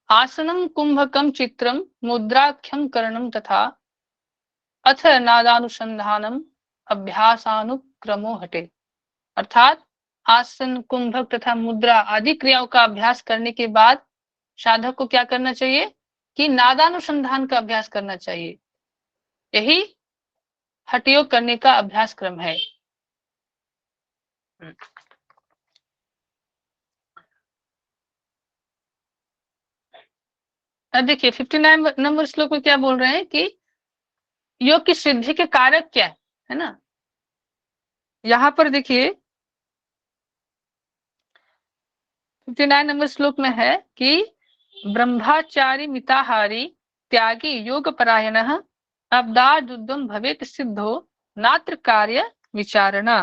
आसनम कुंभकम चित्रम मुद्राख्यम करणम तथा अथ नादानुसंधानम अभ्यासानुक्रमो हटे। अर्थात आसन, कुंभक तथा मुद्रा आदि क्रियाओं का अभ्यास करने के बाद साधक को क्या करना चाहिए कि नादानुसंधान का अभ्यास करना चाहिए। यही हठ योग करने का अभ्यास क्रम है। अब देखिए 59 नंबर श्लोक में क्या बोल रहे हैं कि योग की सिद्धि के कारक क्या है ना। यहाँ पर देखिए 59 नंबर श्लोक में है कि ब्रह्मचारी मिताहारी त्यागी योग परायण अब्दादुद्धम भवेत सिद्धो नात्र कार्य विचारणा।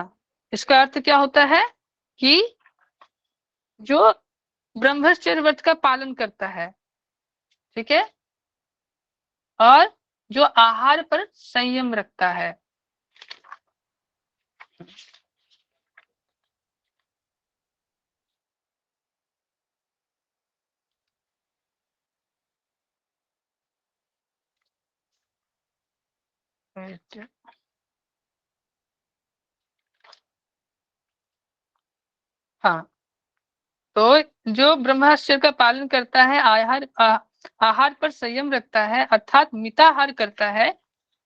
इसका अर्थ क्या होता है कि जो ब्रह्मचर्य व्रत का पालन करता है, ठीक है, और जो आहार पर संयम रखता है। हाँ, तो जो ब्रह्मचर्य का पालन करता है, आहार पर संयम रखता है अर्थात मिताहार करता है,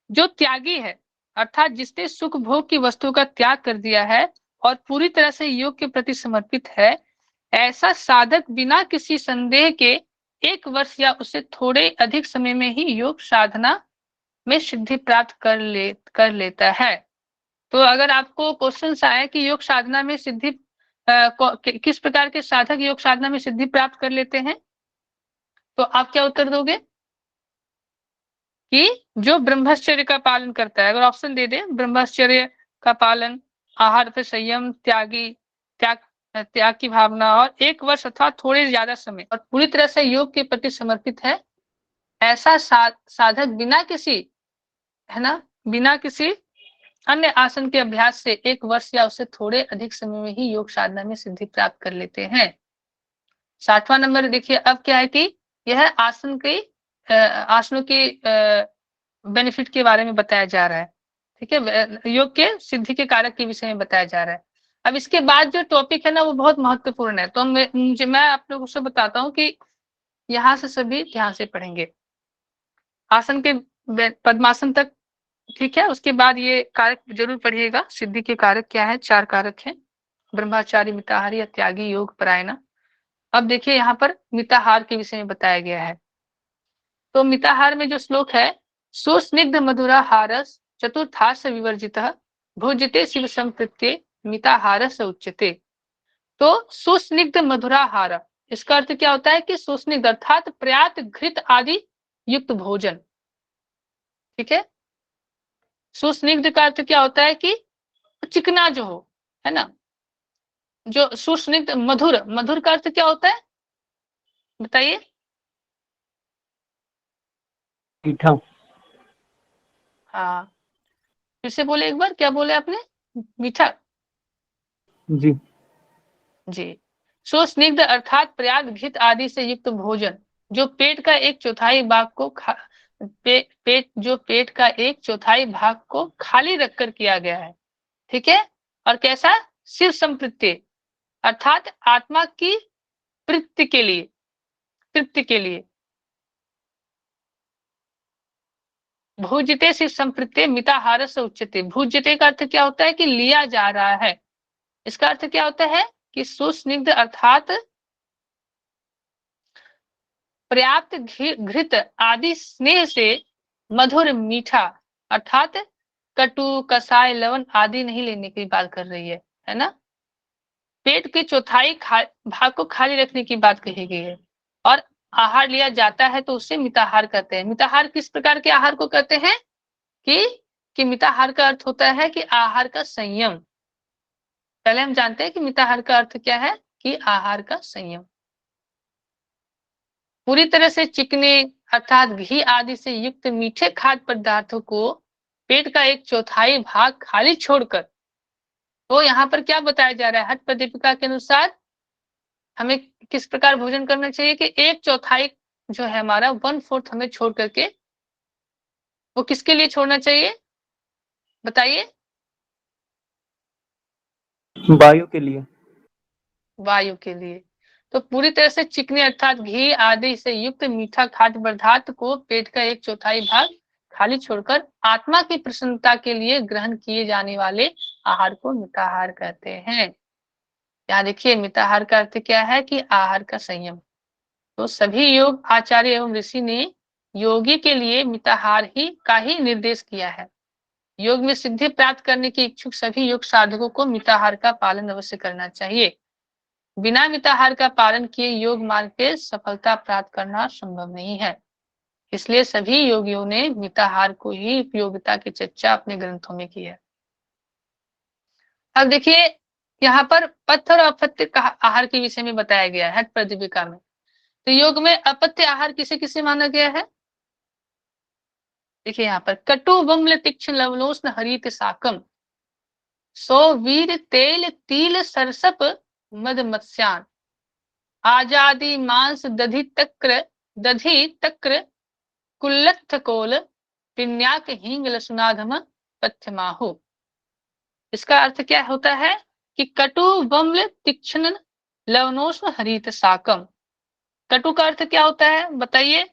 जो त्यागी है अर्थात जिसने सुख भोग की वस्तु का त्याग कर दिया है और पूरी तरह से योग के प्रति समर्पित है, ऐसा साधक बिना किसी संदेह के 1 वर्ष या उससे थोड़े अधिक समय में ही योग साधना में सिद्धि प्राप्त कर लेता है। तो अगर आपको क्वेश्चन आए कि योग साधना में सिद्धि किस प्रकार के साधक योग साधना में सिद्धि प्राप्त कर लेते हैं, तो आप क्या उत्तर दोगे कि जो ब्रह्मचर्य का पालन करता है। अगर ऑप्शन दे दे, ब्रह्मचर्य का पालन, आहार पर संयम, त्याग त्याग की भावना और 1 वर्ष अथवा थोड़े ज्यादा समय और पूरी तरह से योग के प्रति समर्पित है, ऐसा साधक बिना किसी, है ना, बिना किसी अन्य आसन के अभ्यास से 1 वर्ष या उससे थोड़े अधिक समय में ही योग साधना में सिद्धि प्राप्त कर लेते हैं। 60वां नंबर देखिए, अब क्या है कि यह आसनों की बेनिफिट के बारे में बताया जा रहा है, ठीक है, योग के सिद्धि के कारक के विषय में बताया जा रहा है। अब इसके बाद जो टॉपिक है ना वो बहुत महत्वपूर्ण है, तो मैं आप लोगों से बताता हूँ कि यहाँ से सभी ध्यान से पढ़ेंगे आसन के पद्मासन तक, ठीक है। उसके बाद ये कारक जरूर पढ़िएगा, सिद्धि के कारक क्या है, 4 कारक हैं, ब्रह्मचारी, मिताहारी, त्यागी, योग परायण। अब देखिए यहाँ पर मिताहार के विषय में बताया गया है। तो मिताहार में जो श्लोक है, सुस्निग्ध मधुराहारस चतुर्थास विवर्जितः भुज्यते शिव संप्रीत्ये मिताहारस उच्यते। तो सुस्निग्ध मधुराहार, इसका अर्थ क्या होता है कि सुस्निग्ध अर्थात पर्याप्त घृत आदि युक्त भोजन, ठीक है। सुस्निग्ध का अर्थ क्या होता है कि चिकना जो हो, है ना। जो सुस्निग्ध, मधुर, मधुर का अर्थ क्या होता है बताइए। मीठा। हाँ, फिर से बोले एक बार, क्या बोले आपने, मीठा जी जी। सुस्निग्ध अर्थात पर्याप्त घृत आदि से युक्त भोजन जो पेट का 1/4 भाग को पेट का 1/4 भाग को खाली रखकर किया गया है, ठीक है। और कैसा, शिव संप्रीत्य अर्थात आत्मा की तृप्ति के लिए, तृप्ति के लिए। भुज्यते शिव संप्रीत्य मिताहार से उच्यते, भुज्यते का अर्थ क्या होता है कि लिया जा रहा है। इसका अर्थ क्या होता है कि सुस्निग्ध अर्थात पर्याप्त घृत आदि स्नेह से मधुर मीठा अर्थात कटु, कसाय, लवण आदि नहीं लेने की बात कर रही है ना। पेट के 1/4 भाग को खाली रखने की बात कही गई है और आहार लिया जाता है तो उसे मिताहार कहते हैं। मिताहार किस प्रकार के आहार को कहते हैं कि मिताहार का अर्थ होता है कि आहार का संयम। पहले हम जानते हैं कि मिताहार का अर्थ क्या है कि आहार का संयम। पूरी तरह से चिकने अर्थात घी आदि से युक्त मीठे खाद्य पदार्थों को पेट का 1/4 भाग खाली छोड़कर, तो यहाँ पर क्या बताया जा रहा है, हठ प्रदीपिका के अनुसार हमें किस प्रकार भोजन करना चाहिए कि 1/4 जो है हमारा 1/4 हमें छोड़ करके वो किसके लिए छोड़ना चाहिए बताइए? वायु के लिए। वायु के लिए। तो पूरी तरह से चिकने अर्थात घी आदि से युक्त मीठा खाद्य पदार्थ को पेट का 1/4 भाग खाली छोड़कर आत्मा की प्रसन्नता के लिए ग्रहण किए जाने वाले आहार को मिताहार कहते हैं। यहाँ देखिए मिताहार का अर्थ क्या है कि आहार का संयम। तो सभी योग आचार्य एवं ऋषि ने योगी के लिए मिताहार का ही निर्देश किया है। योग में सिद्धि प्राप्त करने के इच्छुक सभी योग साधकों को मिताहार का पालन अवश्य करना चाहिए। बिना मिताहार का पालन किए योग मार्ग पे सफलता प्राप्त करना संभव नहीं है। इसलिए सभी योगियों ने मिताहार को ही उपयोगिता की चर्चा अपने ग्रंथों में की है। अब देखिए यहाँ पर पथ्य और अपत्य का आहार के विषय में बताया गया है प्रदीपिका में। तो योग में अपत्य आहार किसे किसे माना गया है? देखिए यहाँ पर कटु बम्ल तीक्ष्ण लवणोष्ण हरित साकम सो वीर तेल तिल सरसप मद मत्स्यान आजादी मांस दधि तक्र कुल्लथ कोल पिन्याक हींग लसुनाधम पथ्यमाहु। इसका अर्थ क्या होता है कि कटु बम्ल तीक्ष्ण लवणोष्ण हरित साकम। कटु का अर्थ क्या होता है बताइए?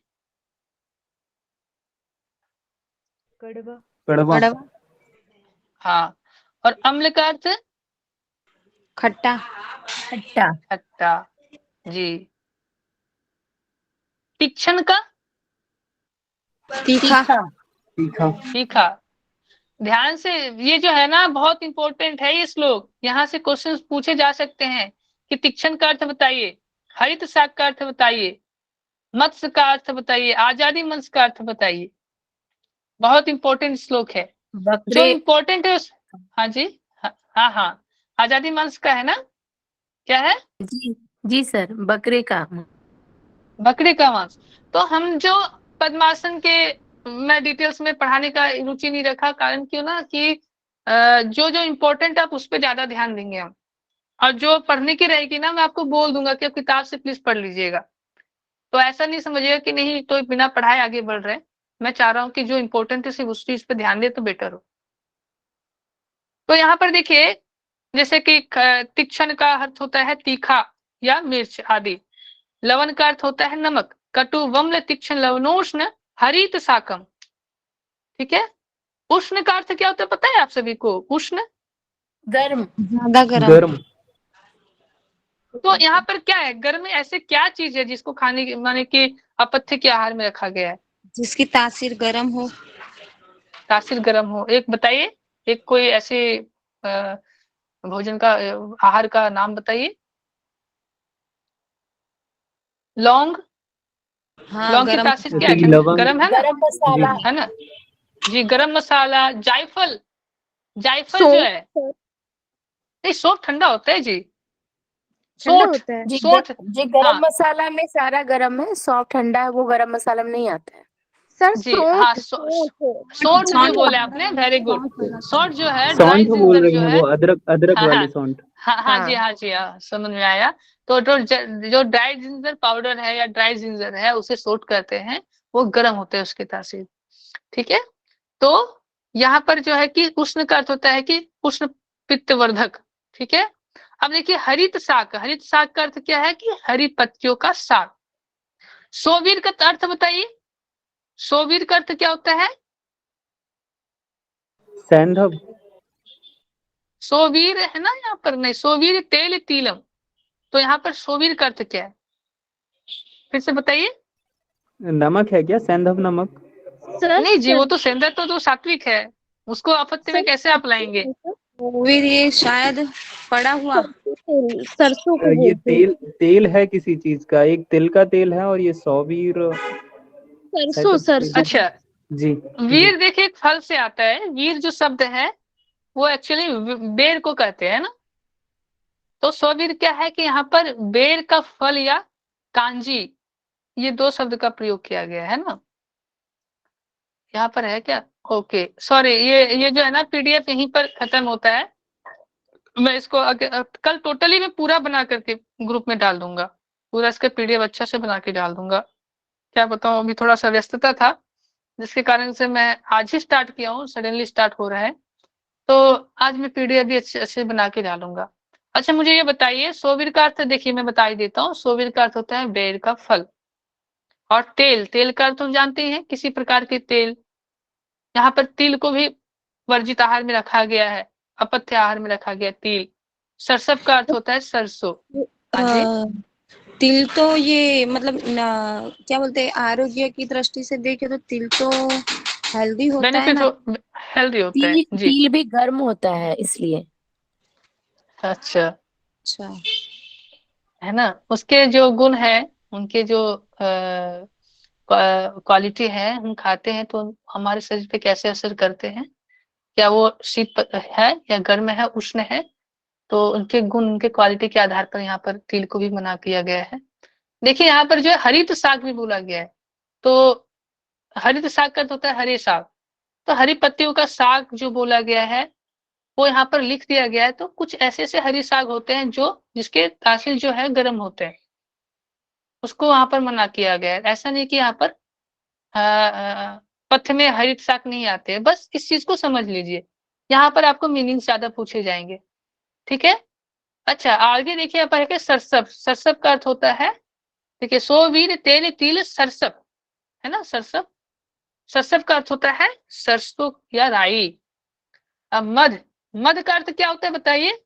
कड़वा। कड़वा। हाँ। और अम्ल का अर्थ? खट्टा। खट्टा। खट्टा। जी। तीक्ष्ण का? तीखा। तीखा। तीखा। ध्यान से ये जो है ना बहुत इंपॉर्टेंट है ये श्लोक। यहाँ से क्वेश्चन पूछे जा सकते हैं कि तीक्ष्ण का अर्थ बताइए, हरित शाक का अर्थ बताइए, मत्स्य का अर्थ बताइए, आजादी मंस का अर्थ बताइए। बहुत इंपॉर्टेंट श्लोक है। जो बकरे। इम्पोर्टेंट है हाँ जी, हाँ हाँ आजादी मंस का है ना, क्या है? जी सर, बकरे का। बकरे का मांस। तो हम जो पद्मासन के मैं डिटेल्स में पढ़ाने का रुचि नहीं रखा, कारण क्यों ना कि जो जो इम्पोर्टेंट आप उस पर ज्यादा ध्यान देंगे हम, और जो पढ़ने की रहेगी ना मैं आपको बोल दूंगा कि आप किताब से प्लीज पढ़ लीजिएगा। तो ऐसा नहीं समझिएगा कि नहीं तो बिना पढ़ाए आगे बढ़ रहे हैं। मैं चाह रहा हूँ कि जो इम्पोर्टेंट है सिर्फ उस चीज पे ध्यान दे तो बेटर हो। तो यहाँ पर देखिए जैसे कि तीक्ष्ण का अर्थ होता है तीखा या मिर्च आदि। लवण का अर्थ होता है नमक। कटु वम्ल तीक्ष्ण लवणोष्ण हरित साकम। ठीक है। उष्ण का अर्थ क्या होता है पता है आप सभी को? उष्ण गर्म। ज्यादा गरम। गर्म। तो यहाँ पर क्या है? गर्म में ऐसे क्या चीज है जिसको खाने माने कि अपथ्य के आहार में रखा गया है? जिसकी तासीर गरम हो। तासीर गर्म हो। एक बताइए, एक कोई ऐसे भोजन का आहार का नाम बताइए। लौंग। हाँ लौंग की गरम। तासीर क्या जैसे कि है? लवंग। गर्म है ना? गरम मसाला। जी। है ना जी। गरम मसाला। जायफल। जायफल जो सौंठ। है नहीं, सौंठ ठंडा होता है जी। ठंडा सौंठ होता है। सौंठ जी हाँ गरम मसाला में सारा गरम है, सॉफ्ट ठंडा है, वो गरम मसाला में नहीं आता है। सर जी हाँ। सौंठ। सौंठ जो बोले आपने, वेरी गुड। सौंठ जो है ड्राई सौंठ बोल जिंजर रही जो हैं है। वो, अदरक अदरक हाँ हाँ वाली सौंठ। हाँ हाँ जी हाँ। हाँ जी हाँ समझ में आया। तो जो ड्राई जिंजर पाउडर है या ड्राई जिंजर है उसे सोट करते हैं, वो गर्म होते हैं उसकी तासीर। ठीक है। तो यहाँ पर जो है कि उष्ण का अर्थ होता है कि उष्ण पित्तवर्धक। ठीक है। अब देखिए हरित शाक। हरित शाक का अर्थ क्या है कि हरी पत्तियों का साग। सोवीर का अर्थ बताइए। सोवीर का अर्थ क्या होता है? सैंधव। सोवीर है ना यहाँ पर, नहीं सोवीर तेल तिलम। तो यहाँ पर सोवीर का अर्थ क्या है फिर से बताइए? नमक है क्या? सैंधव नमक। नहीं जी, वो तो सेंधव तो सात्विक है, उसको आपत्ति में कैसे आप लाएंगे? फिर ये शायद पड़ा हुआ सरसों को ये बोलते हैं। तेल तेल है किसी चीज का, एक तिल का तेल है और ये सौवीर सरसों सरसों। अच्छा। जी। जी। वीर देखिए एक फल से आता है। वीर जो शब्द है वो एक्चुअली बेर को कहते हैं ना। तो स्ववीर क्या है कि यहाँ पर बेर का फल या कांजी, ये दो शब्द का प्रयोग किया गया है ना। यहाँ पर है क्या? ओके सॉरी, ये जो है ना पीडीएफ यहीं पर खत्म होता है। मैं इसको कल टोटली मैं पूरा बना करके ग्रुप में डाल दूंगा। पूरा इसका पीडीएफ अच्छा से बना के डाल दूंगा। क्या बताऊं, अभी थोड़ा सा व्यस्तता था, जिसके कारण से मैं आज ही स्टार्ट किया हूँ, सडनली स्टार्ट हो रहा है। तो आज मैं पीडीएफ भी अच्छे अच्छे बना के डालूंगा। अच्छा मुझे ये बताइए, सोवीर का अर्थ देखिए मैं बता ही देता हूँ। सोवीर का अर्थ होता है बेर का फल। और तेल, तेल का अर्थ हम जानते हैं किसी प्रकार के तेल। यहाँ पर तिल को भी वर्जित आहार में रखा गया है, अपथ्य आहार में रखा गया तिल। सरसव का अर्थ होता है सरसों। हाँ जी, तिल तो ये मतलब क्या बोलते हैं, आरोग्य की दृष्टि से देखे तो तिल तो हेल्दी होता है बेनिफिट ना। हेल्दी होता है तिल जी। तिल भी गर्म होता है इसलिए। अच्छा, अच्छा। है ना, उसके जो गुण है, उनके जो क्वालिटी है, हम खाते हैं तो हमारे शरीर पे कैसे असर करते हैं, क्या वो है या गर्म है, उष्ण है, तो उनके गुण, उनके क्वालिटी के आधार पर यहाँ पर तिल को भी मना किया गया है। देखिए यहाँ पर जो है हरित साग भी बोला गया है। तो हरित साग का तो होता है हरे साग, तो हरी पत्तियों का साग जो बोला गया है वो यहाँ पर लिख दिया गया है। तो कुछ ऐसे ऐसे हरी साग होते हैं जो, जिसके तासीर जो है गर्म होते हैं, उसको वहां पर मना किया गया है। ऐसा नहीं कि यहाँ पर पथ्य में हरित शाक नहीं आते हैं, बस इस चीज को समझ लीजिए। यहाँ पर आपको मीनिंग ज्यादा पूछे जाएंगे, ठीक है। अच्छा आगे देखिए, यहाँ पर है सरसब। सरसब का अर्थ होता है, देखिए सोवीर तेल तिल सरसब, है ना, सरसब। सरसब का अर्थ होता है सरसों या राई। अब मध, मध का अर्थ क्या होता है बताइए?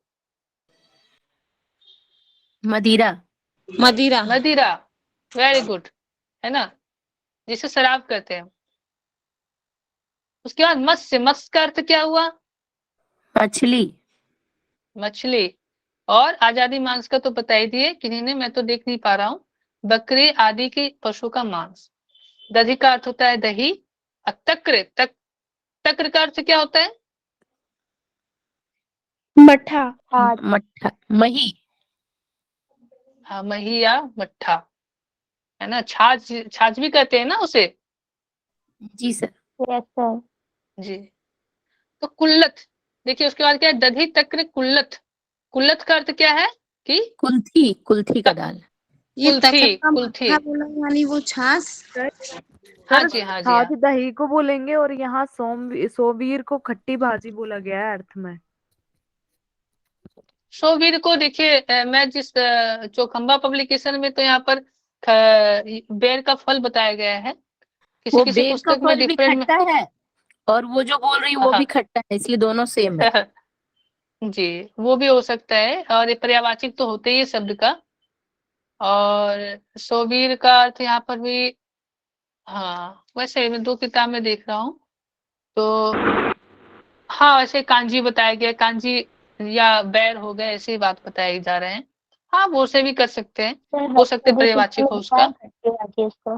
मदिरा। मदिरा। मदिरा, वेरी गुड, है ना, जिसे शराब कहते हैं। उसके बाद मत्स्य, मत्स्य का अर्थ क्या हुआ? मछली। मछली। और आजादी मांस का तो बता ही दिए, किन्हीं ने, मैं तो देख नहीं पा रहा हूँ। बकरी आदि के पशु का मांस। दही का अर्थ होता है दही। तक्र, तक्र का अर्थ क्या होता है? मठा। मट्ठा, मही। हाँ, मही या मट्ठा, है ना। छाछ, छाछ भी कहते हैं ना उसे। जी सर। Yes sir. जी। तो कुल्लथ, देखिए उसके बाद क्या है, दधी तक्र कुल्लथ। कुल्लथ का अर्थ क्या है कि कुल्थी, कुल्थी का दाल। ये कुल्थी, तकर का कुल्थी। मट्ठा बोला यानी वो छाछ। हाँ सर जी, हाँ जी, छाछ हाँ। दही को बोलेंगे और यहाँ सोवीर को खट्टी भाजी बोला गया है अर्थ में। शोवीर को देखिए, मैं जिस चौखंबा पब्लिकेशन में, तो यहाँ पर बेर का फल बताया गया है। किसी वो किसी बेर का पुस्तक में फल भी डिफरेंट में। खट्टा है, और वो जो बोल रही वो भी हाँ खट्टा है, इसलिए दोनों सेम है। जी, वो भी हो सकता है, और ये पर्यायवाची तो होते ही है शब्द का। और सोवीर का अर्थ यहाँ पर भी, हाँ वैसे मैं दो किताब में देख रहा हूँ, तो हाँ वैसे कांजी बताया गया, कांजी या बैर हो गए, ऐसी बात बताई जा रहे हैं। हाँ वो से भी कर सकते हैं, हो सकते पर्यायवाची हो उसका। खट्टी भाजी उसको।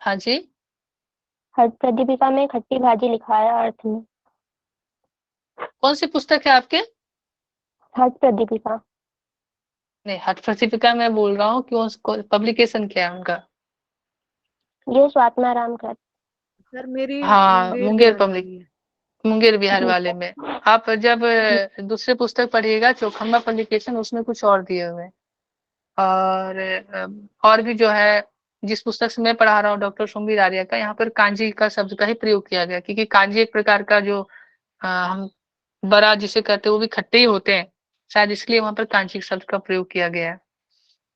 हाँ जी, हर प्रदीपिका में खट्टी भाजी लिखा है अर्थ में। कौन सी पुस्तक है आपके? हर प्रदीपिका। नहीं, हठ प्रदीपिका मैं बोल रहा हूँ, क्यों, पब्लिकेशन क्या है उनका? ये स्वात्माराम का। सर मेरी हाँ, मुंगेर मुंगेर बिहार पब्लिक, वाली है। मुंगेर बिहार जी वाले में। आप जब दूसरे पुस्तक पढ़िएगा चौखंबा पब्लिकेशन, उसमें कुछ और दिए हुए हैं। और और भी जो है, जिस पुस्तक से मैं पढ़ा रहा हूँ डॉक्टर सोमवीर आर्य का, यहाँ पर कांजी का शब्द का ही प्रयोग किया गया, क्योंकि कांजी एक प्रकार का जो हम बड़ा जिसे कहते हैं वो भी खट्टे ही होते हैं, शायद इसलिए वहां पर कांजी शब्द का प्रयोग किया गया है।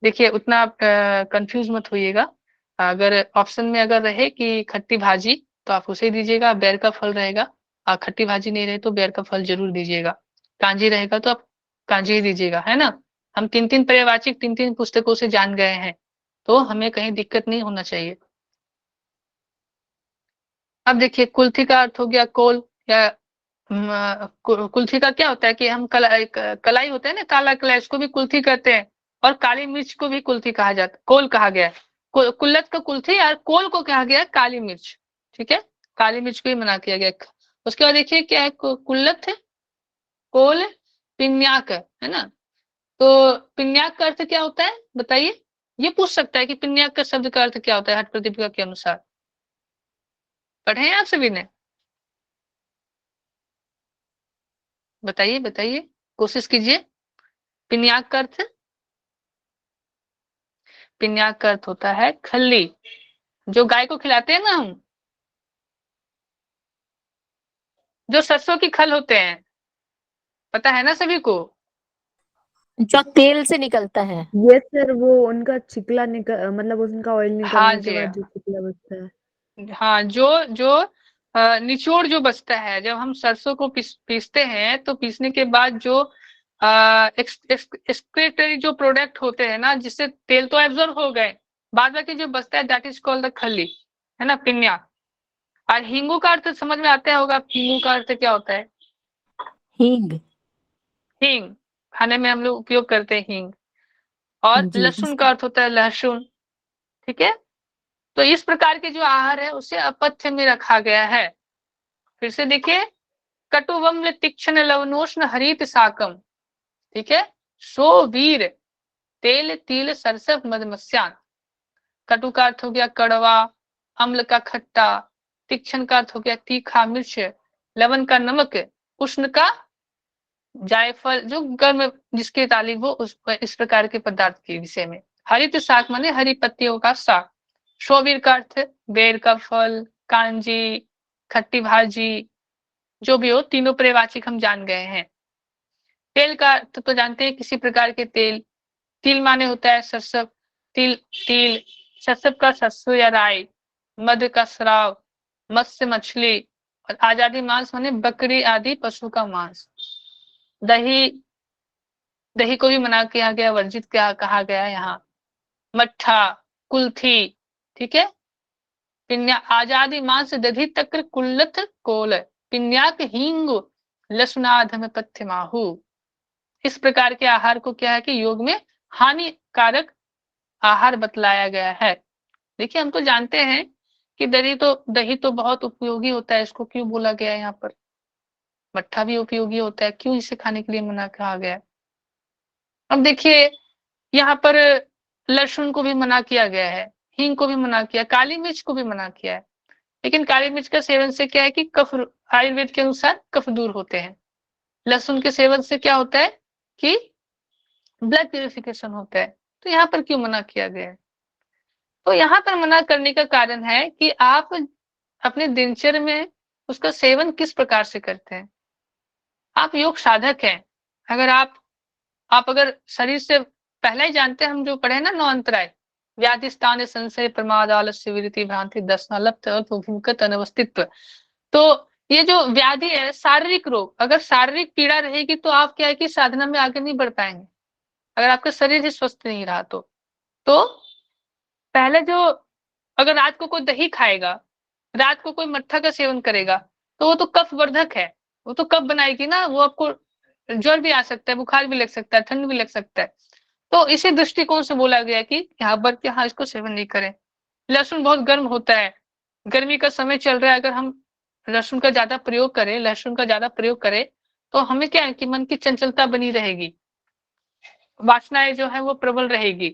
देखिए उतना आप कंफ्यूज मत होइएगा। अगर ऑप्शन में अगर रहे कि खट्टी भाजी, तो आप उसे दीजिएगा, बेर का फल रहेगा। खट्टी भाजी नहीं रहे तो बेर का फल जरूर दीजिएगा। कांजी रहेगा तो आप कांजी ही दीजिएगा, है ना। हम तीन तीन पर्यायवाची तीन तीन पुस्तकों से जान गए हैं, तो हमें कहीं दिक्कत नहीं होना चाहिए। अब देखिए कुल्थी का अर्थ हो गया कोल, या कुल्थी का क्या होता है कि हम कलाई होता है ना, काला कलाई, इसको भी कुल्थी कहते हैं। और काली मिर्च को भी कुल्थी कहा जाता, कोल कहा गया है। कुल्लत को कुल्थी, और कोल को कहा गया है काली मिर्च, ठीक है। काली मिर्च को ही मना किया गया। उसके बाद देखिए क्या है, कुल्लत है, कोल, पिन्याक है ना। तो पिन्याक का अर्थ क्या होता है बताइए? ये पूछ सकता है कि पिन्याक का शब्द का अर्थ क्या होता है हठ प्रदीपिका के अनुसार। पढ़े हैं आप सभी ने? बताइए बताइए, कोशिश कीजिए। पिन्याक का अर्थ, पिन्याक का अर्थ होता है खल्ली। जो गाय को खिलाते हैं ना हम, जो सरसों की खल होते हैं, पता है ना सभी को? जो तेल से निकलता है। ये सर वो उनका छिकला मतलब उनका ऑयल हाँ निकलने के जी, बाद जो छिकला बचता है। हाँ, जो जो निचोड़ जो बचता है, जब हम सरसों को पीसते हैं तो पीसने के बाद जो एक्सक्रीटरी जो प्रोडक्ट होते हैं ना, जिससे तेल तो एब्जॉर्ब हो गए, बाद बाकी जो बचता है दैट इज कॉल्ड द खली, है ना, पिन्या। और हींगू का अर्थ समझ में आता होगा, हींगू का अर्थ क्या होता है? हींग। हींग, खाने में हम लोग उपयोग करते हैं हींग। और जी। लहसुन का अर्थ होता है लहसुन, ठीक है। तो इस प्रकार के जो आहार है उसे अपथ्य में रखा गया है। फिर से देखिए, कटुवम्ल तीक्ष्ण लवणोष्ण हरित साकम, ठीक है। सो वीर तेल तिल सरसव मदमस्यान। कटु का अर्थ हो गया कड़वा, अम्ल का खट्टा, तीक्ष्ण का अर्थ हो गया तीखा मिर्च, लवण का नमक, उष्ण का जायफल जो गर्म जिसकी तालीब हो, उस इस प्रकार के पदार्थ के विषय में। हरित शाक माने हरी पत्तियों का साग। शोवीर का अर्थ बेर का फल, कांजी, खट्टी भाजी, जो भी हो, तीनों पर्यवाचिक हम जान गए हैं। तेल का तो जानते हैं, किसी प्रकार के तेल। तिल माने होता है सरसव, तिल तिल, सरसव का सरसों या राई, मध का स्राव, मत्स्य मछली, और आजादी मांस माने बकरी आदि पशु का मांस। दही, दही को भी मना किया गया, वर्जित क्या कहा गया यहाँ। मट्ठा, कुल्थी, ठीक है। पिन्या आजादी मांस दधि तक्र कुल्लथ कोल, पिन्याक हींग लसुनाधम पथ्य माहू। इस प्रकार के आहार को क्या है कि योग में हानिकारक आहार बतलाया गया है। देखिए, हम तो जानते हैं कि दही तो बहुत उपयोगी होता है, इसको क्यों बोला गया है यहाँ पर। मट्ठा भी उपयोगी होता है, क्यों इसे खाने के लिए मना कहा गया है। अब देखिए, यहाँ पर लहसुन को भी मना किया गया है, हींग को भी मना किया, काली मिर्च को भी मना किया है। लेकिन काली मिर्च का सेवन से क्या है कि कफ, आयुर्वेद के अनुसार कफ दूर होते हैं। लहसुन के सेवन से क्या होता है कि ब्लड प्यूरिफिकेशन होता है। तो यहाँ पर क्यों मना किया गया है? तो यहाँ पर मना करने का कारण है कि आप अपने दिनचर्या में उसका सेवन किस प्रकार से करते हैं। आप योग साधक हैं, अगर आप अगर शरीर से पहले ही जानते हैं, हम जो पढ़े ना नौ अंतराय, व्याधि स्थान संशय प्रमाद आलस्य विरति भ्रांति दर्शन लप्त भूमिकत अनवस्थित्व। तो ये जो व्याधि है, शारीरिक रोग, अगर शारीरिक पीड़ा रहेगी तो आप क्या है कि साधना में आगे नहीं बढ़ पाएंगे, अगर आपका शरीर ही स्वस्थ नहीं रहा तो पहले जो, अगर रात को कोई दही खाएगा, रात को कोई मट्ठा का सेवन करेगा, तो वो तो कफ वर्धक है, वो तो कफ बनाएगी ना, वो आपको ज्वर भी आ सकता है, बुखार भी लग सकता है, ठंड भी लग सकता है। तो इसी दृष्टिकोण से बोला गया कि यहाँ पर कि हाँ, इसको सेवन नहीं करें। लहसुन बहुत गर्म होता है, गर्मी का समय चल रहा है, अगर हम लहसुन का ज्यादा प्रयोग करें, लहसुन का ज्यादा प्रयोग करें, तो हमें क्या है कि मन की चंचलता बनी रहेगी, वासनाएं जो है वो प्रबल रहेगी,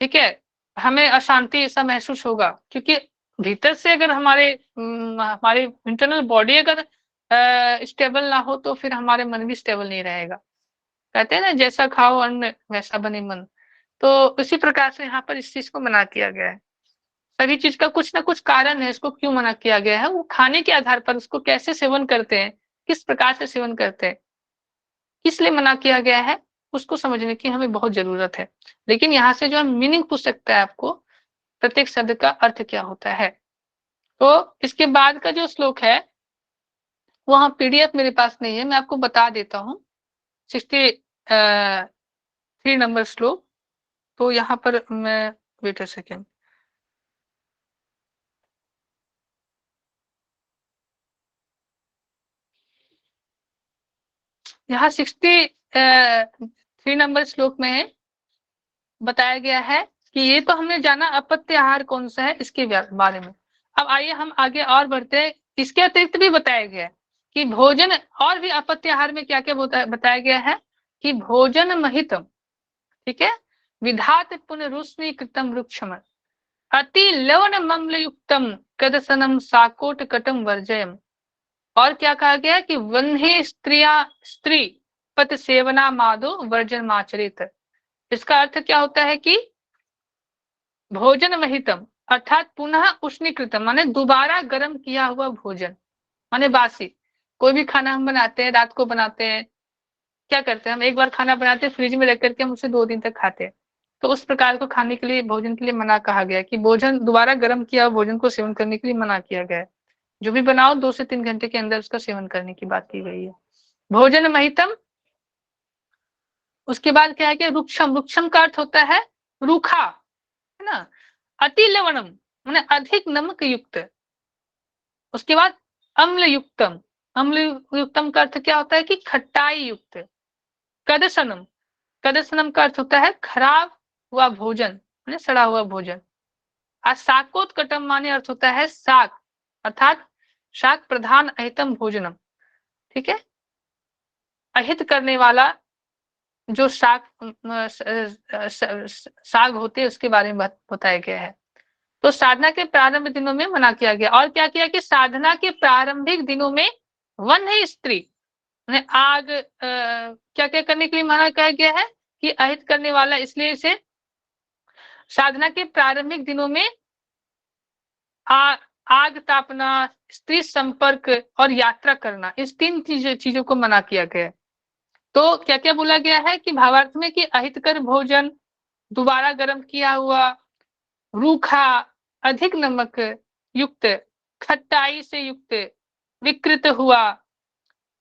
ठीक है। हमें अशांति ऐसा महसूस होगा, क्योंकि भीतर से अगर हमारे इंटरनल बॉडी अगर स्टेबल ना हो तो फिर हमारे मन भी स्टेबल नहीं रहेगा। कहते हैं ना, जैसा खाओ अन्न वैसा बने मन। तो इसी प्रकार से यहाँ पर इस चीज को मना किया गया है। सभी चीज का कुछ ना कुछ कारण है, इसको क्यों मना किया गया है, वो खाने के आधार पर उसको कैसे सेवन करते हैं, किस प्रकार से सेवन करते हैं, किस लिए मना किया गया है, उसको समझने की हमें बहुत जरूरत है। लेकिन यहाँ से जो है मीनिंग पूछ सकता है आपको, प्रत्येक शब्द का अर्थ क्या होता है। तो इसके बाद का जो श्लोक है, वो हाँ पीडीएफ मेरे पास नहीं है, मैं आपको बता देता हूँ। 63 नंबर श्लोक। तो यहाँ पर मैं, वेट अ सेकेंड, यहाँ 63 नंबर श्लोक में बताया गया है कि ये तो हमने जाना अपत्य आहार कौन सा है इसके बारे में। अब आइए हम आगे और बढ़ते हैं। इसके अतिरिक्त भी बताया गया है कि भोजन, और भी अपत्य आहार में क्या क्या बताया गया है कि भोजन महितम, ठीक है, विधात पुनरुष्मी कृतम वृक्षम, अति लवण मम्ल युक्तम कदसनम साकोट कटम वर्जयम। और क्या कहा गया कि वन्हे स्त्री पत सेवना माधो वर्जन माचरित। इसका अर्थ क्या होता है कि भोजन महितम, अर्थात पुनः उष्णीकृतम माने दोबारा गर्म किया हुआ भोजन, माने बासी। कोई भी खाना हम बनाते हैं, रात को बनाते हैं, क्या करते हैं हम, एक बार खाना बनाते हैं, फ्रिज में रख करके हम उसे 2 दिन तक खाते हैं। तो उस प्रकार को खाने के लिए, भोजन के लिए मना कहा गया है कि भोजन दोबारा गर्म किया हुआ भोजन को सेवन करने के लिए मना किया गया है। जो भी बनाओ 2 से 3 घंटे के अंदर उसका सेवन करने की बात की गई है। भोजन महितम, उसके बाद क्या है कि रुक्षम, रुक्षम का अर्थ होता है रूखा, है ना। अति लवणम माने अधिक नमक युक्त। उसके बाद अम्ल युक्तम, अम्ल युक्तम का अर्थ क्या होता है कि खट्टाई युक्त। कदसनम, कदसनम का अर्थ होता है खराब हुआ भोजन, माने सड़ा हुआ भोजन। शाकोत्कटम माने अर्थ होता है शाक, अर्थात शाक प्रधान अहितम भोजनम, ठीक है। अहित करने वाला जो साग होते हैं उसके बारे में बताया गया है। तो साधना के प्रारंभ दिनों में मना किया गया। और क्या किया कि साधना के प्रारंभिक दिनों में वन्य स्त्री आग क्या क्या करने के लिए मना किया गया है कि अहित करने वाला, इसलिए इसे साधना के प्रारंभिक दिनों में आग तापना, स्त्री संपर्क और यात्रा करना, इस 3 चीजों को मना किया गया है। तो क्या क्या बोला गया है कि भावार्थ में कि अहितकर भोजन, दोबारा गर्म किया हुआ, रूखा, अधिक नमक युक्त, खट्टाई से युक्त, विकृत हुआ,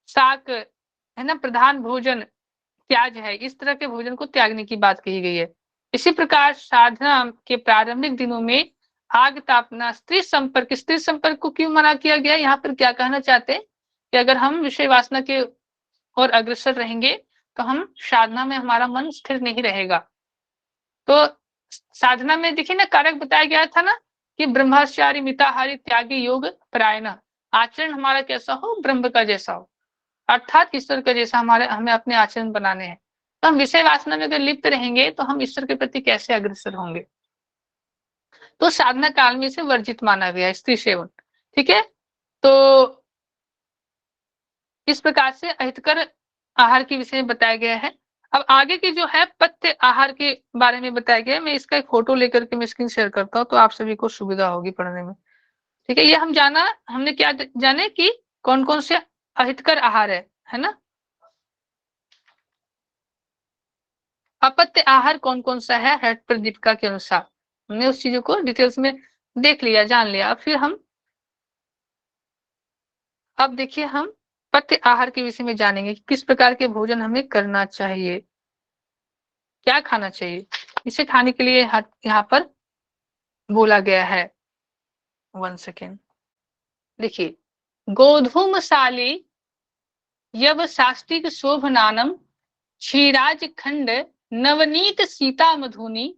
शाक, है ना, प्रधान भोजन त्याज है, इस तरह के भोजन को त्यागने की बात कही गई है। इसी प्रकार साधना के प्रारंभिक दिनों में आग तापना, स्त्री संपर्क को क्यों मना किया गया? यहाँ पर क्या कहना चाहते हैं कि अगर हम विषय वासना के और अग्रसर रहेंगे तो हम साधना में हमारा मन स्थिर नहीं रहेगा। तो साधना में देखिए ना, कारक बताया गया था ना कि ब्रह्मचारी, मिताहारी, त्यागी, योग परायण, आचरण हमारा कैसा हो, ब्रह्म का जैसा हो, अर्थात ईश्वर का जैसा हमें अपने आचरण बनाने हैं। तो हम विषय वासना में अगर लिप्त रहेंगे तो हम ईश्वर के प्रति कैसे अग्रसर होंगे? तो साधना काल में इसे वर्जित माना गया स्त्री सेवन, ठीक है। तो इस प्रकार से अहितकर आहार के विषय में बताया गया है। अब आगे की जो है पथ्य आहार के बारे में बताया गया है। मैं इसका एक फोटो लेकर के मैं स्क्रीन शेयर करता हूँ तो आप सभी को सुविधा होगी पढ़ने में, ठीक है। ये हमने क्या जाने कि कौन कौन से अहितकर आहार है ना। अपत्य आहार कौन कौन सा है हट प्रदीपिका के अनुसार, हमने उस चीजों को डिटेल्स में देख लिया, जान लिया। फिर अब देखिए हम पथ्य आहार के विषय में जानेंगे कि किस प्रकार के भोजन हमें करना चाहिए, क्या खाना चाहिए। इसे खाने के लिए यहाँ पर बोला गया है, 1 सेकेंड। देखिए, गोधूमशाली यव साष्टिक शोभनानम क्षीराज खंड नवनीत सीता मधुनी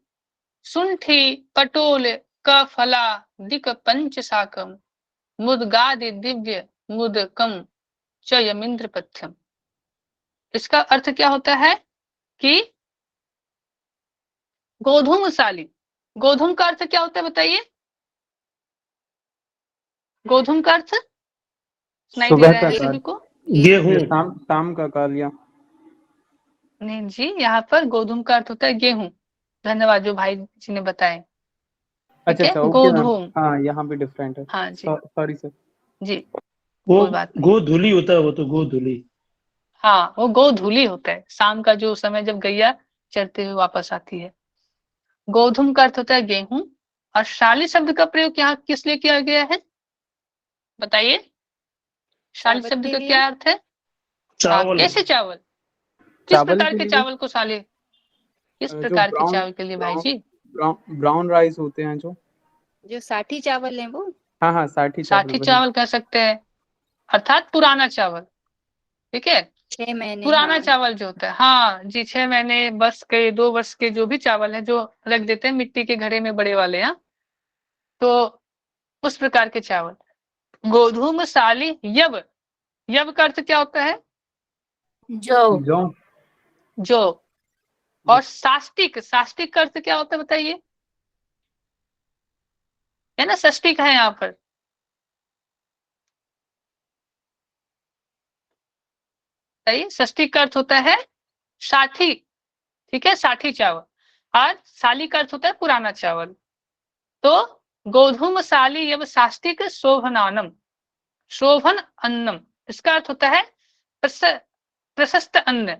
सुंठी पटोल कफला दिक पंच साकम मुदगादि दिव्य मुदकम च यमिंद्र पथ्यम। इसका अर्थ क्या होता है कि गोधूमशाली, गोधूम का अर्थ क्या होता है बताइए? गोधूम का अर्थ सुनाई दे रहा है सभी को? गेहूं, शाम का काल या नहीं जी, यहाँ पर गोधूम का अर्थ होता है गेहूं। धन्यवाद जो भाई जी ने बताए। अच्छा अच्छा, ओके मैम। हाँ, यहाँ पे डिफरेंट है। हाँ जी, सॉरी सर जी, वो कोई बात नहीं। गोधूली होता है, वो तो गोधूली। हाँ, वो गोधूली होता है, शाम का जो समय जब गैया चरते हुए वापस आती है। गोधूम का अर्थ होता है गेहूं। और शाली शब्द का प्रयोग यहाँ किस लिए किया गया है बताइए? शाली शब्द का क्या अर्थ है? चावल। कैसे चावल? किस प्रकार के चावल को शाली, किस प्रकार के चावल के लिए भाई जी? ब्राउन राइस होते हैं जो साठी चावल है वो। हाँ, साठी चावल कह सकते हैं, अर्थात पुराना चावल, ठीक है। 6 महीने पुराना हाँ। चावल जो होता है, हाँ जी, 6 महीने, वर्ष के, 2 वर्ष के जो भी चावल है जो रख देते हैं मिट्टी के घड़े में बड़े वाले, हाँ, तो उस प्रकार के चावल। गोधूमशाली यव, यव का अर्थ क्या होता है? जो। और साष्टिक, साष्टिक का अर्थ क्या होता है बताइए? है ना, षष्टिक है यहाँ पर। सही, षष्टिक का अर्थ होता है 60, ठीक है, 60 चावल। और शाली का अर्थ होता है पुराना चावल। तो गोधूमशाली एवं साष्टिक शोभनानम, शोभन अन्नम, इसका अर्थ होता है प्रशस्त अन्न,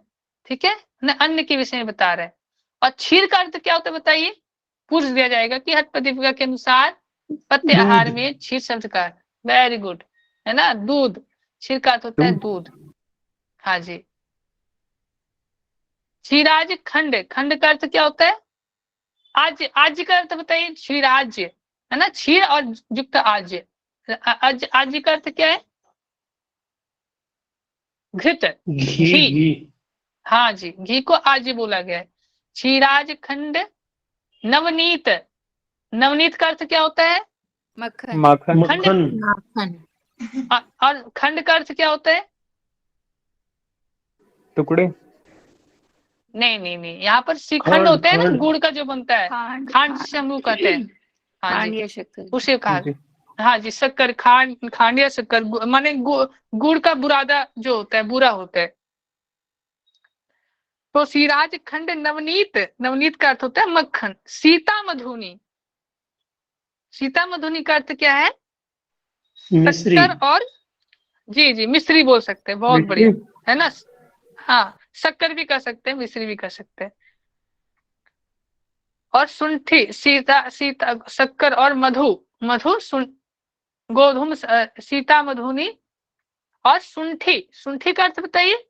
ठीक है ना, अन्न के विषय में बता रहे हैं। और क्षीर का अर्थ क्या होता है बताइए, पूछ दिया जाएगा कि हठ प्रदीपिका के अनुसार पत्य आहार दूध। में क्षीर शब्द का, वेरी गुड, है ना, दूध, क्षीर का अर्थ होता है दूध। हाँ जी। क्षीराज खंड, खंड का अर्थ क्या होता है, आज, आज का अर्थ बताइए, क्षीराज्य, है ना, क्षीर और युक्त आज्य, आज का अर्थ क्या है, घृत, घी घी। घी। हाँ जी, घी को आज्य बोला गया है। क्षीराज खंड नवनीत, नवनीत का अर्थ क्या होता है, मक्खन। माखन। खंड, मक्खन। माखन। और खंड का अर्थ क्या होता है, टुकड़े। नहीं नहीं नहीं, यहाँ पर श्रीखंड खांड होते हैं ना, खांड। गुड़ का जो बनता है, खांड। खांड जिसे हम लोग कहते हैं। हाँ खांड जी, या शक्कर। उसे कहा, जी। हाँ जी, शक्कर, खांड, खांड या शक्कर, माने गुड़ का बुरादा जो होता है, बुरा होता है। तो सिराज खंड नवनीत, नवनीत का अर्थ होता है मक्खन। सीता मधुनी, सीता मधुनी का अर्थ क्या है, मिश्री। शक्कर और, जी जी, मिश्री बोल सकते हैं, बहुत मिश्री। बढ़िया, है ना। हाँ, शक्कर भी कह सकते हैं, मिश्री भी कह सकते हैं। और सुंठी, सीता, सीता शक्कर और मधु, मधु गोधूम, सीता मधुनी और सुंठी, सुंठी का अर्थ बताइए,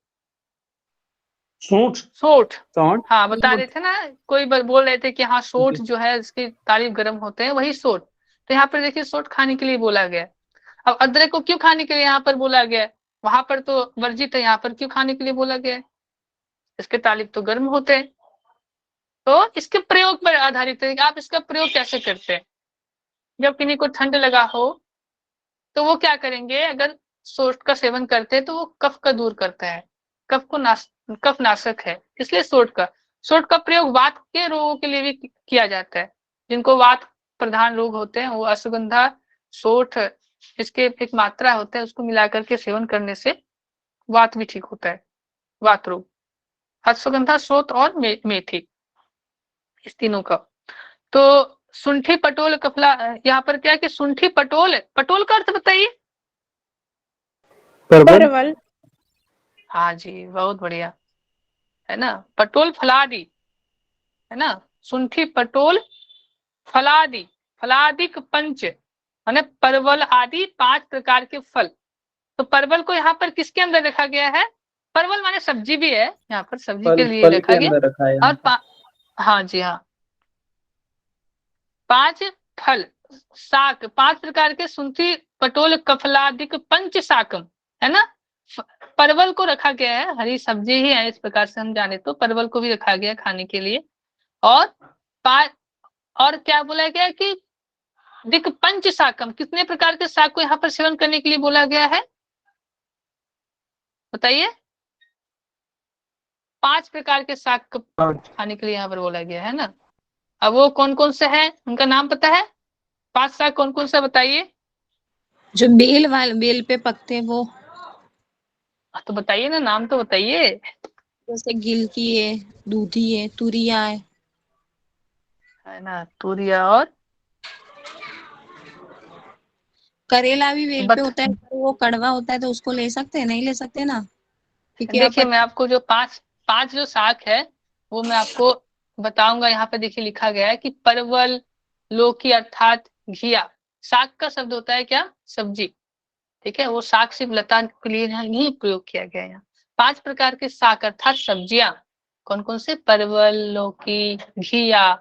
सूंठ। सोठ। सौंठ। हाँ, बता रहे थे ना, कोई बोल रहे थे कि हाँ सोठ जी। जो है इसकी तारीफ गर्म होते हैं, वही सोठ। तो यहाँ पर देखिए सोठ खाने के लिए बोला गया है। अब अदरक को क्यों खाने के लिए यहाँ पर बोला गया है, वहां पर तो वर्जित है, यहाँ पर क्यों खाने के लिए बोला गया है, इसके तारीफ तो गर्म होते हैं। तो इसके प्रयोग पर आधारित है कि आप इसका प्रयोग कैसे करते हैं। जब किन्हीं को ठंड लगा हो तो वो क्या करेंगे, अगर सोठ का सेवन करते हैं तो वो कफ का दूर करता है, कफ को कफ नाशक है, इसलिए सोठ का प्रयोग वात के रोगों के लिए भी किया जाता है। जिनको वात प्रधान रोग होते हैं वो अश्वगंधा, सोठ, इसके एक मात्रा होता है, उसको मिलाकर के सेवन करने से वात भी ठीक होता है, वात रोग। अश्वगंधा, सोठ और मेथी, इस तीनों का। तो सुंठी पटोल कफला, यहाँ पर क्या है कि सुंठी पटोल, पटोल का अर्थ बताइए। परवल। हाँ जी, बहुत बढ़िया, है ना, पटोल फलादि, है ना, सुंठी पटोल फलादि, फलादिक पंच, माने परवल आदि 5 प्रकार के फल। तो परवल को यहाँ पर किसके अंदर रखा गया है, परवल माने सब्जी भी है, यहाँ पर सब्जी के फल, लिए फल रखा के गया। अंदर रखा है यहाँ और पर। हाँ जी, हाँ, 5 फल, शाक, 5 प्रकार के, सुंठी पटोल कफलादिक पंच शाकम, है ना। परवल को रखा गया है, हरी सब्जी ही है, इस प्रकार से हम जाने तो परवल को भी रखा गया खाने के लिए। और और क्या बोला गया कि दिक पंच शाकम, कितने प्रकार के शाक को यहाँ पर सेवन करने के लिए बोला गया है, बताइए। 5 प्रकार के शाक को खाने के लिए यहाँ पर बोला गया है ना। अब वो कौन कौन से हैं, उनका नाम पता है, 5 शाक कौन कौन सा बताइए। जो बेल पे पकते हैं वो, तो बताइए ना, नाम तो बताइए। जैसे गिलकी है, दूधी है, तुरिया है ना, तुरिया और करेला भी बेल पे बत। होता है, पर वो कड़वा होता है तो उसको ले सकते हैं, नहीं ले सकते ना, क्योंकि यहाँ देखिए पर मैं आपको जो पांच जो शाक है वो मैं आपको बताऊंगा। यहाँ पे देखिए लिखा गया है कि परवल, लौकी अर्थात घिया, शाक का शब्द होता है क्या, सब्जी, ठीक है, वो शाक सिर्फ लता के लिए नहीं प्रयोग किया गया है यहाँ। 5 प्रकार के शाक अर्थात सब्जियां, कौन कौन से, परवल, लौकी, घिया,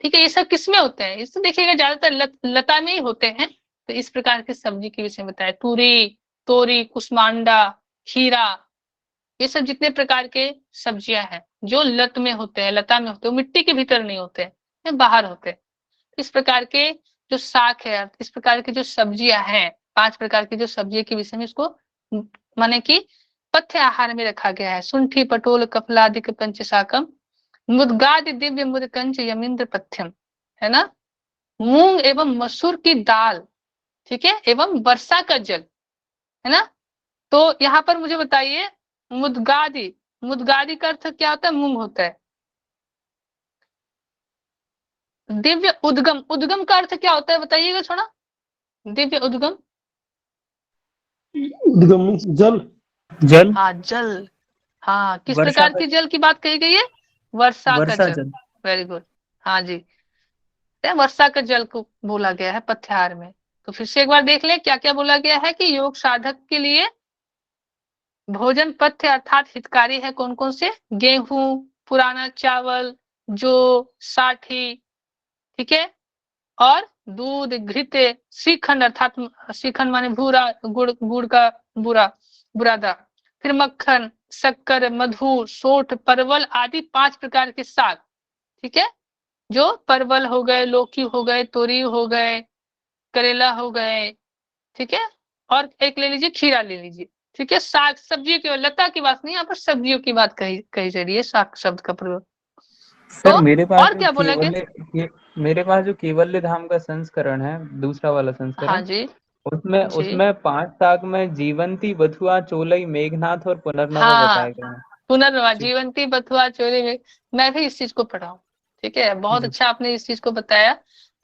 ठीक है, ये सब किसमें होते हैं, इसमें देखिएगा ज्यादातर लता में ही होते हैं। तो इस प्रकार की सब्जी के विषय में बताया, तुरी, तोरी, कुष्मांडा, खीरा, ये सब जितने प्रकार के सब्जियां हैं जो लत में होते हैं, लता में होते हैं, वो मिट्टी के भीतर नहीं होते हैं, बाहर होते हैं। इस प्रकार के जो शाक है, इस प्रकार की जो सब्जियां हैं, 5 प्रकार की जो सब्जियों के विषय में इसको माने कि पथ्य आहार में रखा गया है। सुंठी पटोल कफलादिक पंच शाकम मुदगादि दिव्य मुदकंच यमिंद्र पथ्यम, है ना, मूंग एवं मसूर की दाल, ठीक है, एवं वर्षा का जल, है ना। तो यहाँ पर मुझे बताइए, मुदगादि, मुदगादि का अर्थ क्या होता है, मूंग होता है। दिव्य उद्गम, उद्गम का अर्थ क्या होता है बताइएगा थोड़ा। दिव्य उद्गम, उद्गम means जल। जल, हाँ जल, हाँ किस वर्षा प्रकार का, की जल की बात कही गई है? वर्षा का वर्षा जल। जल। वेरी गुड, हाँ जी, तो वर्षा का जल को बोला गया है पथ्यार में। तो फिर से एक बार देख ले क्या क्या बोला गया है कि योग साधक के लिए भोजन पथ्य अर्थात हितकारी है कौन कौन से? गेहूं, पुराना चावल, जौ, साठी, ठीक है, और दूध, घृत, श्रीखंड अर्थात श्रीखंड माने भूरा, गुड़, गुड़ का बुरा, बुरादा, फिर मक्खन, शक्कर, मधु, सोठ, परवल आदि 5 प्रकार के साग, ठीक है, जो परवल हो गए, लौकी हो गए, तोरी हो गए, करेला हो गए, ठीक है, और एक ले लीजिए खीरा ले लीजिए, ठीक है, साग सब्जियों की, लता की बात नहीं, यहाँ पर सब्जियों की बात कही जा रही है साग शब्द का प्रयोग। तो सर मेरे पास और जो क्या बोला गया? मेरे पास जो केवल्य धाम का संस्करण है, दूसरा वाला हाँ संस्करण, जी उसमें जी, उसमें 5 साग में जीवंती, बथुआ, चोलई, मेघनाथ और पुनर्नवा हाँ बताए गए हैं। पुनर्वा, जी जीवंती, बथुआ, चोरी में, मैं भी इस चीज को पढ़ा हूँ, ठीक है, बहुत जी। अच्छा आपने इस चीज को बताया।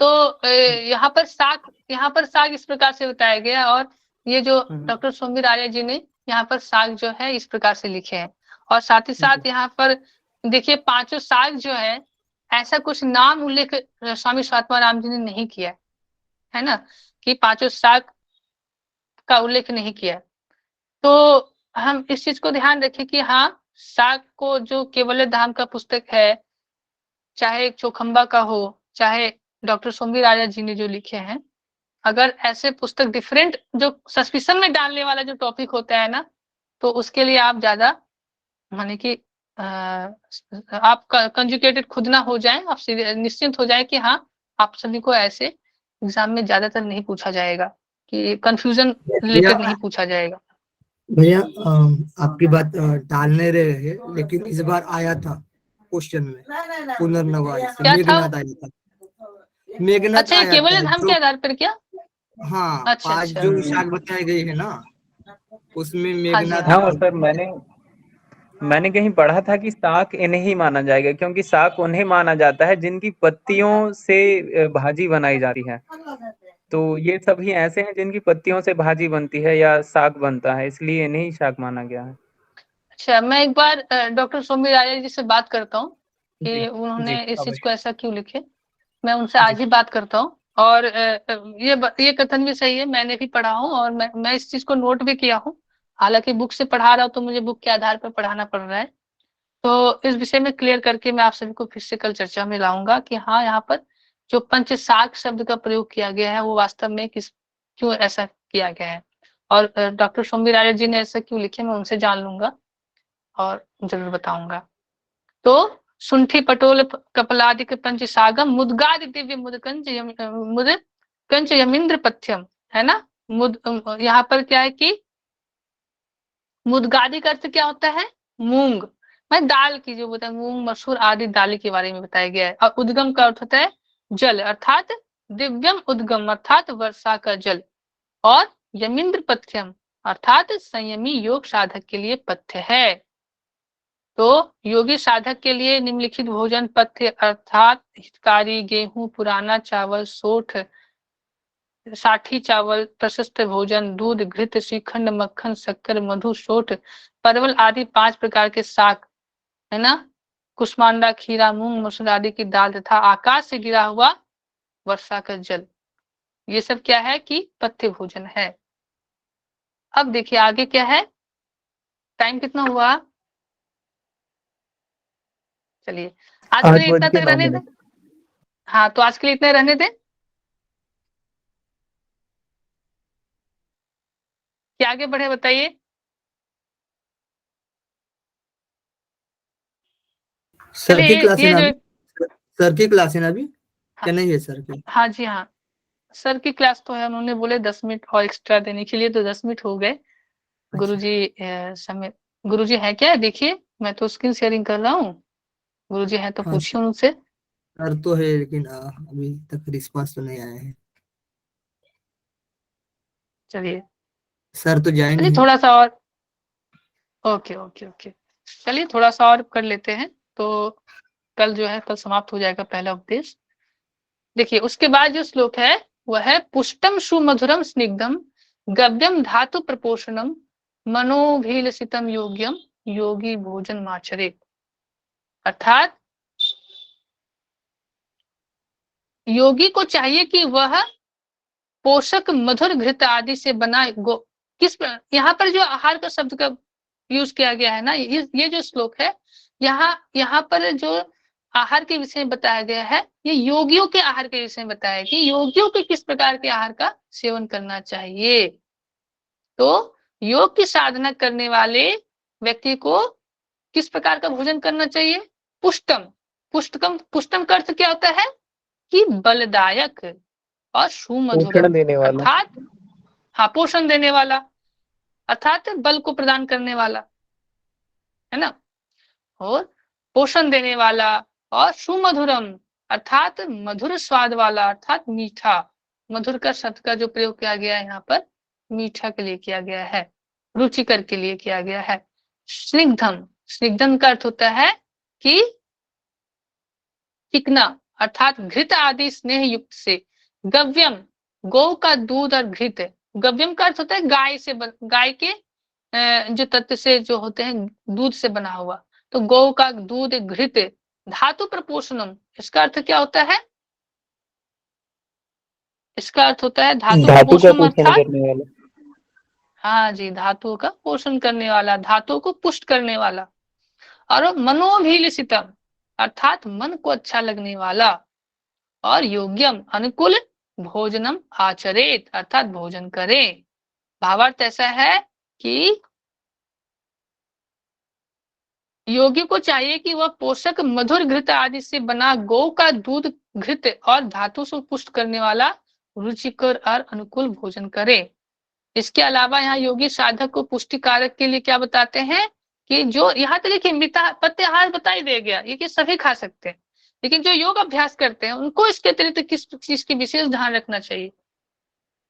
तो यहाँ पर साग इस प्रकार से बताया गया, और ये जो हम्म, डॉक्टर सोमीर आर्य जी ने यहाँ पर साग जो है इस प्रकार से लिखे हैं, और साथ ही जी साथ यहाँ पर देखिए 5 साग जो है, ऐसा कुछ नाम उल्लेख स्वामी स्वात्मा राम जी ने नहीं किया है ना, कि 5 साग का उल्लेख नहीं किया। तो हम इस चीज को ध्यान रखें कि हाँ, साग को जो केवल्य धाम का पुस्तक है, चाहे चौखंबा का हो, चाहे डॉक्टर सोमवीर आर्य जी ने जो लिखे हैं, अगर ऐसे पुस्तक डिफरेंट जो सस्पिशन में डालने वाला जो टॉपिक होता है ना, तो उसके लिए आप ज्यादा माने कि आप कंजुकेटेड खुद ना हो जाए, आप निश्चिंत हो जाए कि हाँ, आप सभी को ऐसे एग्जाम में ज्यादातर नहीं पूछा जाएगा, कि कंफ्यूजन भैया रिलेटेड नहीं पूछा जाएगा। भैया आपकी बात टाल नहीं रहे हैं, लेकिन इस बार आया था क्वेश्चन में पुनर्नवा से क्या था? मेघनाथ आया था। मेघनाथ अच्छा, ये आया केवल था धाम के जो, आधार पर क्या? हाँ अच्छा 5 अच्छा, जो शाख बताए गए हैं ना, उसमें हाँ जी मेघनाथ हाँ, हाँ आया सर, मैंने कहीं पढ़ा था कि साग इन्हें ही माना जाएगा, क्योंकि साग उन्हें माना जाता है जिनकी पत्तियों से भाजी बनाई जाती है। था। तो ये सभी ऐसे हैं जिनकी पत्तियों से भाजी बनती है या साग बनता है, इसलिए इन्हें ही साग माना गया है। अच्छा मैं एक बार डॉक्टर सोमी राजा जी से बात करता हूँ जी कि जी उन्होंने इस चीज को अवश्य। ऐसा क्यों लिखे। मैं उनसे जी आज ही बात करता हूँ, और ये कथन भी सही है, मैंने भी पढ़ा हूँ, और मैं इस चीज को नोट भी किया हूँ। हालांकि बुक से पढ़ा रहा हूँ तो मुझे बुक के आधार पर पढ़ाना पड़ रहा है। तो इस विषय में क्लियर करके मैं आप सभी को फिर से कल चर्चा में लाऊंगा कि हाँ, यहाँ पर जो पंच साग शब्द का प्रयोग किया गया है वो वास्तव में क्यों ऐसा किया गया है, और डॉक्टर सोमवीर आर्य जी ने ऐसा क्यों लिखे, मैं उनसे जान लूंगा और जरूर बताऊंगा। तो सुंठी पटोल कपलादिक पंच सागम मुदगादि दिव्य मुदकंच यमिंद्र पथ्यम, है ना। मुद यहाँ पर क्या है कि मुदगादी का अर्थ क्या होता है? मूंग, मैं दाल की जो बोलते हैं मूंग मसूर आदि दाल के बारे में बताया गया है। और उद्गम का अर्थ होता है जल, अर्थात दिव्यम उद्गम अर्थात वर्षा का जल, और यमिंद्र पथ्यम अर्थात संयमी योग साधक के लिए पथ्य है। तो योगी साधक के लिए निम्नलिखित भोजन पथ्य अर्थात हितकारी गेहूं, पुराना चावल, सोठ, साठी चावल, प्रशस्त भोजन, दूध, घृत, श्रीखंड, मक्खन, शक्कर, मधु, सोठ, परवल आदि 5 प्रकार के साग, है ना, कुष्मांडा, खीरा, मूंग मसूर आदि की दाल तथा आकाश से गिरा हुआ वर्षा का जल, ये सब क्या है कि पथ्य भोजन है। अब देखिए आगे क्या है, टाइम कितना हुआ, चलिए आज के आठ लिए बज इतना के तक नौ रहने दें। मिनट हाँ तो आज के लिए इतना रहने दें, क्या आगे बढ़े बताइए। सर की चलिए क्लास है ये ना जो, अभी? सर की क्लास है ना अभी? क्या हाँ, नहीं है सर की? हाँ जी हाँ, सर की क्लास तो है, उन्होंने बोले 10 मिनट और एक्स्ट्रा देने के लिए, तो 10 मिनट हो गए। अच्छा गुरुजी समय, गुरुजी है क्या, देखिए मैं तो स्क्रीन शेयरिंग कर रहा हूँ, गुरुजी है तो हाँ पूछिए उनसे। सर तो है, लेकिन अभी तक रिस्पांस तो नहीं आया है। चलिए, सर तो ज्वाइन चलिए है। थोड़ा सा और, ओके ओके ओके, चलिए थोड़ा सा और कर लेते हैं, तो कल जो है कल समाप्त हो जाएगा पहला उपदेश। देखिए उसके बाद जो श्लोक है वह है पुष्टम सुमधुरम स्निग्धम गव्यम धातु प्रपोषणम मनोभीलसितम योग्यम योगी भोजन माचरे। अर्थात योगी को चाहिए कि वह पोषक मधुर घृत आदि से बना यहाँ पर जो आहार का शब्द का यूज किया गया है ना, ये जो श्लोक है यहाँ पर जो आहार के विषय में बताया गया है, ये योगियों के आहार के विषय में बताया है कि योगियों के किस प्रकार के आहार का सेवन करना चाहिए। तो योग की साधना करने वाले व्यक्ति को किस प्रकार का भोजन करना चाहिए? पुष्टम। पुष्टम का अर्थ क्या होता है कि बलदायक और सुमधुर, पोषण देने वाला, अर्थात हाँ पोषण देने वाला, अर्थात बल को प्रदान करने वाला, है ना। और पोषण देने वाला और सुमधुरम अर्थात मधुर स्वाद वाला, अर्थात मीठा। मधुर का शब्द का जो प्रयोग किया गया है यहाँ पर मीठा के लिए किया गया है, रुचिकर के लिए किया गया है। स्निग्धम, स्निग्धम का अर्थ होता है कि चिकना, अर्थात घृत आदि स्नेह युक्त से। गव्यम, गौ का दूध और घृत। गव्यम का अर्थ होता है गाय के जो तत्व से जो होते हैं दूध से बना हुआ, तो गौ का दूध, घृत। धातु प्रपोषणम, इसका अर्थ क्या होता है? इसका अर्थ होता है धातु का प्रपोषणम पोषण अर्थात करने वाला। हाँ जी, धातुओं का पोषण करने वाला, धातुओं को पुष्ट करने वाला। और मनोभीलसितम अर्थात मन को अच्छा लगने वाला। और योग्यम अनुकूल भोजनम आचरेत अर्थात भोजन करे। भावार्थ ऐसा है कि योगी को चाहिए कि वह पोषक मधुर घृत आदि से बना गौ का दूध, घृत और धातु से पुष्ट करने वाला रुचिकर और अनुकूल भोजन करे। इसके अलावा यहाँ योगी साधक को पुष्टि कारक के लिए क्या बताते हैं कि जो यहाँ तो देखिए पत्याहार बता ही दे गया, ये कि सभी खा सकते हैं, लेकिन जो योग अभ्यास करते हैं उनको इसके अतिरिक्त किस चीज की विशेष ध्यान रखना चाहिए?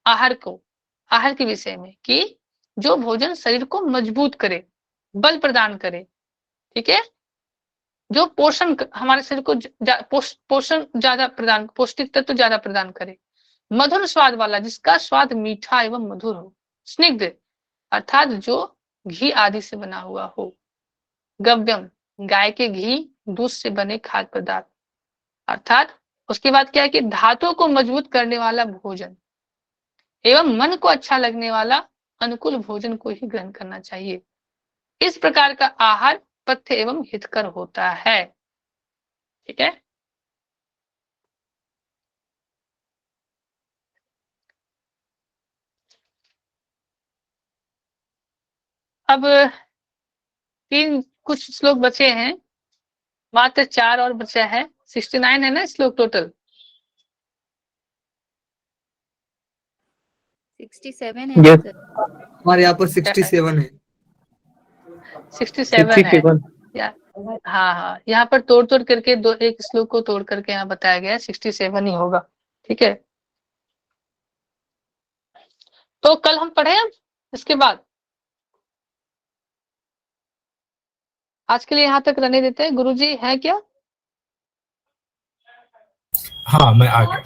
आहार के विषय में, कि जो भोजन शरीर को मजबूत करे, बल प्रदान करे, ठीक है, जो पोषण हमारे शरीर को पोषण ज्यादा प्रदान, पौष्टिक तत्व ज्यादा प्रदान करे। मधुर स्वाद वाला, जिसका स्वाद मीठा एवं मधुर हो। स्निग्ध अर्थात जो घी आदि से बना हुआ हो। गव्यम, गाय के घी, दूध से बने खाद्य पदार्थ, अर्थात उसके बाद क्या है कि धातुओं को मजबूत करने वाला भोजन एवं मन को अच्छा लगने वाला अनुकूल भोजन को ही ग्रहण करना चाहिए। इस प्रकार का आहार पथ्य एवं हितकर होता है। ठीक है, अब कुछ श्लोक बचे हैं, मात्र 4 और बचा है। 69 है ना श्लोक टोटल? 67 है ना सर? हमारे यहाँ पर 67 है। 67 है हाँ, यहाँ पर तोड़ करके एक श्लोक को तोड़ करके यहाँ बताया गया है, 67 ही होगा। ठीक है, तो कल हम पढ़े अब इसके बाद। आज के लिए यहाँ तक रहने देते हैं। गुरुजी है क्या? हाँ, मैं आ गया।